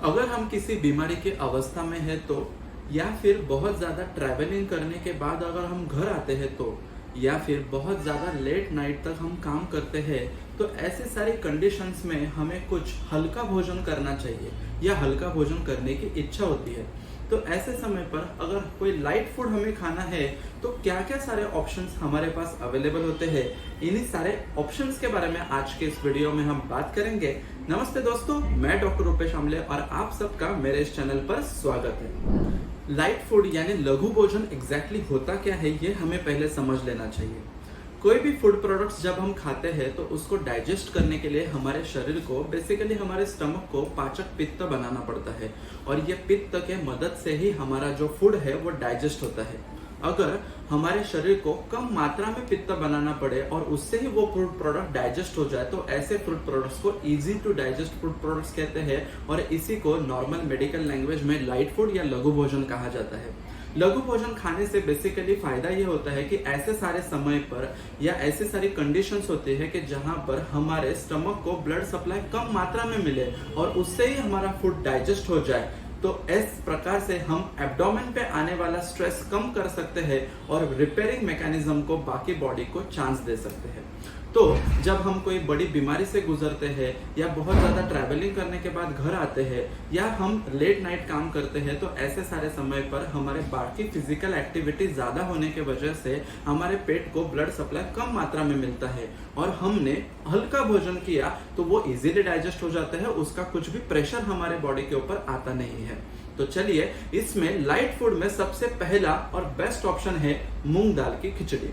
अगर हम किसी बीमारी की अवस्था में है तो, या फिर बहुत ज़्यादा ट्रैवलिंग करने के बाद अगर हम घर आते हैं तो, या फिर बहुत ज़्यादा लेट नाइट तक हम काम करते हैं, तो ऐसे सारी कंडीशंस में हमें कुछ हल्का भोजन करना चाहिए या हल्का भोजन करने की इच्छा होती है। तो ऐसे समय पर अगर कोई लाइट फूड हमें खाना है तो क्या क्या सारे ऑप्शंस हमारे पास अवेलेबल होते हैं, इन्हीं सारे ऑप्शंस के बारे में आज के इस वीडियो में हम बात करेंगे। नमस्ते दोस्तों, मैं डॉक्टर रूपेश आमले और आप सबका मेरे इस चैनल पर स्वागत है। लाइट फूड यानी लघु भोजन एग्जैक्टली होता क्या है, ये हमें पहले समझ लेना चाहिए। कोई भी फूड प्रोडक्ट्स जब हम खाते हैं तो उसको डाइजेस्ट करने के लिए हमारे शरीर को बेसिकली हमारे स्टमक को पाचक पित्त बनाना पड़ता है और ये पित्त के मदद से ही हमारा जो फूड है वो डाइजेस्ट होता है। अगर हमारे शरीर को कम मात्रा में पित्त बनाना पड़े और उससे ही वो फूड प्रोडक्ट डाइजेस्ट हो जाए तो ऐसे फूड प्रोडक्ट्स को easy to digest food products कहते हैं और इसी को नॉर्मल मेडिकल लैंग्वेज में लाइट फूड या लघु भोजन कहा जाता है। लघु भोजन खाने से बेसिकली फायदा ये होता है कि ऐसे सारे समय पर या ऐसी सारी कंडीशंस होती है कि जहां पर हमारे स्टमक को ब्लड सप्लाई कम मात्रा में मिले और उससे ही हमारा फूड डाइजेस्ट हो जाए। तो इस प्रकार से हम एब्डोमेन पे आने वाला स्ट्रेस कम कर सकते हैं और रिपेयरिंग मैकेनिज्म को बाकी बॉडी को चांस दे सकते हैं। तो जब हम कोई बड़ी बीमारी से गुजरते हैं या बहुत ज़्यादा ट्रैवलिंग करने के बाद घर आते हैं या हम लेट नाइट काम करते हैं तो ऐसे सारे समय पर हमारे बाकी फिजिकल एक्टिविटी ज़्यादा होने की वजह से हमारे पेट को ब्लड सप्लाई कम मात्रा में मिलता है और हमने हल्का भोजन किया तो वो इजीली डाइजेस्ट हो जाता है, उसका कुछ भी प्रेशर हमारे बॉडी के ऊपर आता नहीं है। तो चलिए, इसमें लाइट फूड में सबसे पहला और बेस्ट ऑप्शन है मूंग दाल की खिचड़ी।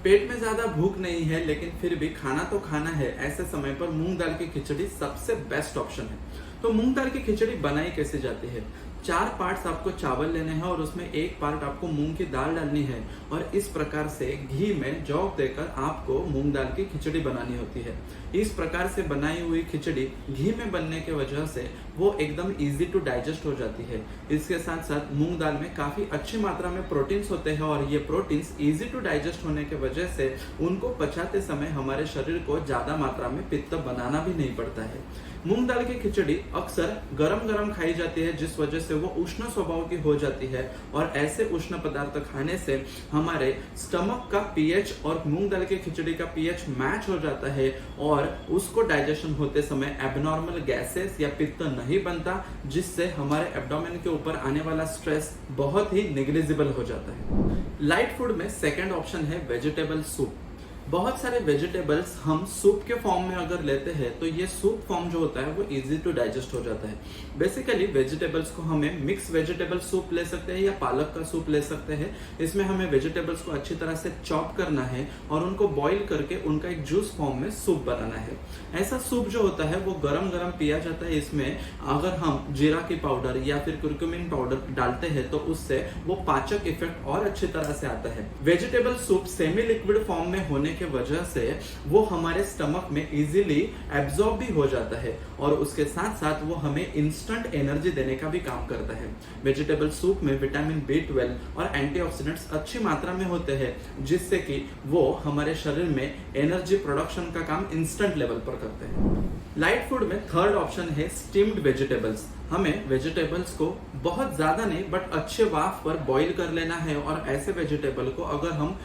पेट में ज्यादा भूख नहीं है लेकिन फिर भी खाना तो खाना है, ऐसे समय पर मूंग दाल की खिचड़ी सबसे बेस्ट ऑप्शन है। तो मूंग दाल की खिचड़ी बनाई कैसे जाती है? 4 पार्ट्स आपको चावल लेने हैं और उसमें 1 पार्ट आपको मूंग की दाल डालनी है और इस प्रकार से घी में जौं देकर आपको मूंग दाल की खिचड़ी बनानी होती है। इस प्रकार से बनाई हुई खिचड़ी घी में बनने की वजह से वो एकदम इजी टू डाइजेस्ट हो जाती है। इसके साथ साथ मूंग दाल में काफी अच्छी मात्रा में प्रोटीन्स होते हैं और ये प्रोटीन्स इजी टू डाइजेस्ट होने की वजह से उनको पचाते समय हमारे शरीर को ज्यादा मात्रा में पित्त बनाना भी नहीं पड़ता है। मूंग दाल की खिचड़ी अक्सर गरम गरम खाई जाती है जिस वजह से वो उष्ण स्वभाव की हो जाती है और ऐसे उष्ण पदार्थ खाने से हमारे स्टमक का पीएच और मूंग दाल की खिचड़ी का पीएच मैच हो जाता है और उसको डाइजेशन होते समय एबनॉर्मल गैसेस या पित्त नहीं बनता, जिससे हमारे एब्डोमेन के ऊपर आने वाला स्ट्रेस बहुत ही नेग्लिजिबल हो जाता है। लाइट फूड में सेकेंड ऑप्शन है वेजिटेबल सूप। बहुत सारे वेजिटेबल्स हम सूप के फॉर्म में अगर लेते हैं तो ये सूप फॉर्म जो होता है वो इजी टू डाइजेस्ट हो जाता है। बेसिकली वेजिटेबल्स को हमें मिक्स वेजिटेबल सूप ले सकते हैं या पालक का सूप ले सकते हैं। इसमें हमें वेजिटेबल्स को अच्छी तरह से चॉप करना है और उनको बॉईल करके उनका एक जूस फॉर्म में सूप बनाना है। ऐसा सूप जो होता है वो गरम गरम पिया जाता है। इसमें अगर हम जीरा की पाउडर या फिर कुरकुमिन पाउडर डालते हैं तो उससे वो पाचक इफेक्ट और अच्छी तरह से आता है। Vegetable soup semi liquid form में होने की वजह से वो हमारे स्टमक में इजीली एब्जॉर्ब भी हो जाता है और उसके साथ साथ वो हमें इंस्टेंट एनर्जी देने का भी काम करता है। वेजिटेबल सूप में विटामिन B12 और एंटीऑक्सीडेंट्स अच्छी मात्रा में होते हैं जिससे कि वो हमारे शरीर में एनर्जी प्रोडक्शन का काम इंस्टेंट लेवल पर करते हैं। लाइट फूड में थर्ड ऑप्शन है स्टीम्ड वेजिटेबल्स। हमें वेजिटेबल्स को बहुत ज्यादा नहीं बट अच्छे वाफ पर बॉईल कर लेना है और ऐसे वेजिटेबल को अगर हम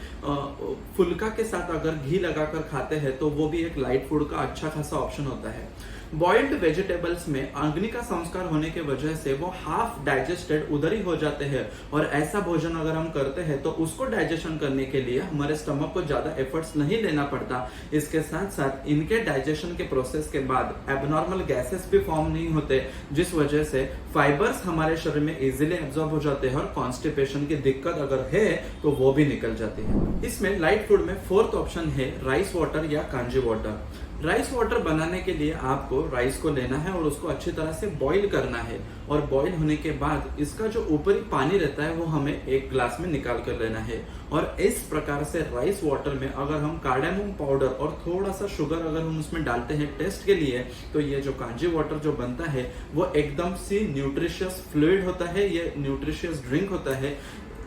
फुल्का के साथ अगर घी लगाकर खाते हैं तो वो भी एक लाइट फूड का अच्छा खासा ऑप्शन होता है। बॉइल्ड वेजिटेबल्स में अग्नि का संस्कार होने की वजह से वो हाफ डाइजेस्टेड उधर ही हो जाते हैं और ऐसा भोजन अगर हम करते हैं तो उसको डाइजेशन करने के लिए हमारे स्टमक को ज्यादा एफर्ट्स नहीं लेना पड़ता। इसके साथ साथ इनके डाइजेशन के प्रोसेस के बाद एबनॉर्मल गैसेस भी फॉर्म नहीं होते, जिस वजह से फाइबर्स हमारे शरीर में इजीली एब्जॉर्ब हो जाते हैं और कॉन्स्टिपेशन की दिक्कत अगर है तो वो भी निकल जाती है। इसमें लाइट फूड में फोर्थ ऑप्शन है राइस वाटर या कांजी वाटर। राइस वाटर बनाने के लिए आपको राइस को लेना है और उसको अच्छी तरह से बॉईल करना है और बॉईल होने के बाद इसका जो ऊपरी पानी रहता है वो हमें एक ग्लास में निकाल कर लेना है और इस प्रकार से राइस वाटर में अगर हम कार्डेमम पाउडर और थोड़ा सा शुगर अगर हम उसमें डालते हैं टेस्ट के लिए तो ये जो कांजी वाटर जो बनता है वो एकदम सी न्यूट्रिशियस फ्लूइड होता है, ये न्यूट्रिशियस ड्रिंक होता है।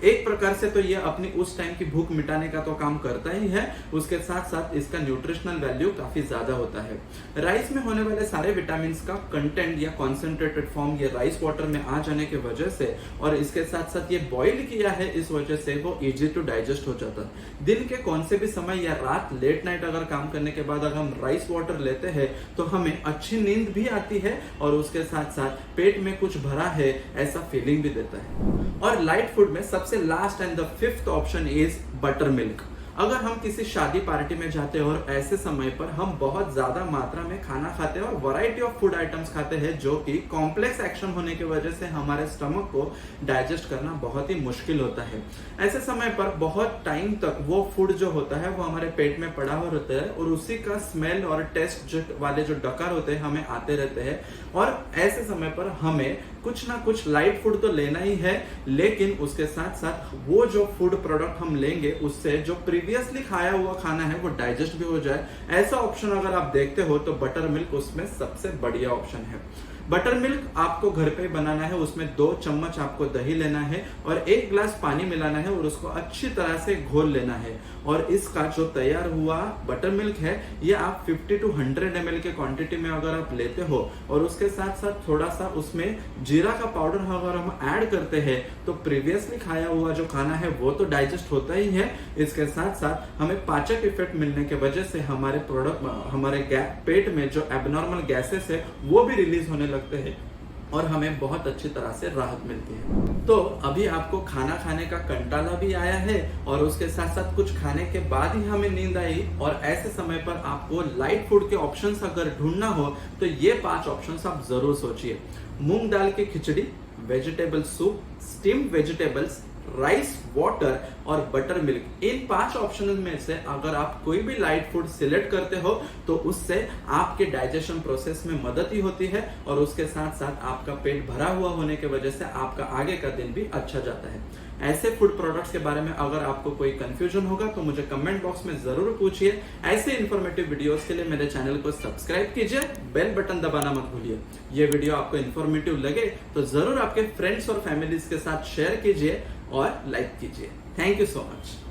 एक प्रकार से तो ये अपनी उस टाइम की भूख मिटाने का तो काम करता ही है, उसके साथ साथ इसका न्यूट्रिशनल वैल्यू काफी ज्यादा होता है। राइस में होने वाले सारे विटामिन का कंटेंट या कॉन्सेंट्रेटेड फॉर्म ये राइस वाटर में आ जाने की वजह से और इसके साथ साथ ये बॉइल किया है, इस वजह से वो इजी टू डाइजेस्ट हो जाता है। दिन के कौन से भी समय या रात लेट नाइट अगर काम करने के बाद अगर हम राइस वाटर लेते हैं तो हमें अच्छी नींद भी आती है और उसके साथ साथ पेट में कुछ भरा है ऐसा फीलिंग भी देता है। और लाइट फूड में सबसे last and the fifth option is butter milk. अगर हम किसी शादी पार्टी में जाते हैं और ऐसे समय पर हम बहुत ज्यादा मात्रा में खाना खाते हैं और वैरायटी ऑफ फूड आइटम्स खाते हैं जो कि कॉम्प्लेक्स एक्शन होने की वजह से हमारे स्टमक को डाइजेस्ट करना बहुत ही मुश्किल होता है। ऐसे समय पर बहुत टाइम तक वो फूड जो होता है वो हमारे पेट में पड़ा हुआ रहता है और उसी का स्मेल और टेस्ट वाले जो डकार होते हैं हमें आते रहते हैं। और ऐसे समय पर हमें कुछ ना कुछ लाइट फूड तो लेना ही है, लेकिन उसके साथ साथ वो जो फूड प्रोडक्ट हम लेंगे उससे जो प्रीवियसली खाया हुआ खाना है वो डाइजेस्ट भी हो जाए। ऐसा ऑप्शन अगर आप देखते हो तो बटर मिल्क उसमें सबसे बढ़िया ऑप्शन है। बटर मिल्क आपको घर पे बनाना है, उसमें 2 चम्मच आपको दही लेना है और 1 ग्लास पानी मिलाना है और उसको अच्छी तरह से घोल लेना है। और इसका जो तैयार हुआ बटर मिल्क है ये आप 50 to 100 ml के क्वांटिटी में अगर आप लेते हो और उसके साथ साथ थोड़ा सा उसमें जीरा का पाउडर अगर हम ऐड करते हैं तो प्रीवियसली खाया हुआ जो खाना है वो तो डाइजेस्ट होता ही है, इसके साथ साथ हमें पाचक इफेक्ट मिलने की वजह से हमारे पेट में जो एबनॉर्मल गैसेस है वो भी रिलीज होने लगते हैं और हमें बहुत अच्छी तरह से राहत मिलती है। तो अभी आपको खाना खाने का कंटाला भी आया है और उसके साथ साथ कुछ खाने के बाद ही हमें नींद आई और ऐसे समय पर आपको लाइट फूड के ऑप्शंस अगर ढूंढना हो तो ये 5 ऑप्शंस आप जरूर सोचिए। मूंग दाल की khichdi, vegetable soup, steamed vegetables, rice water और बटर मिल्क। इन 5 ऑप्शन में से अगर आप कोई भी लाइट फूड सिलेक्ट करते हो तो उससे आपके डाइजेशन प्रोसेस में मदद ही होती है और उसके साथ साथ आपका पेट भरा हुआ होने की वजह से आपका आगे का दिन भी अच्छा जाता है। ऐसे फूड प्रोडक्ट्स के बारे में अगर आपको कोई कंफ्यूजन होगा तो मुझे कमेंट बॉक्स में जरूर पूछिए। ऐसे इन्फॉर्मेटिव वीडियोस के लिए मेरे चैनल को सब्सक्राइब कीजिए, बेल बटन दबाना मत भूलिए। ये वीडियो आपको इन्फॉर्मेटिव लगे तो जरूर आपके फ्रेंड्स और फैमिलीज के साथ शेयर कीजिए और लाइक कीजिए। Thank you so much.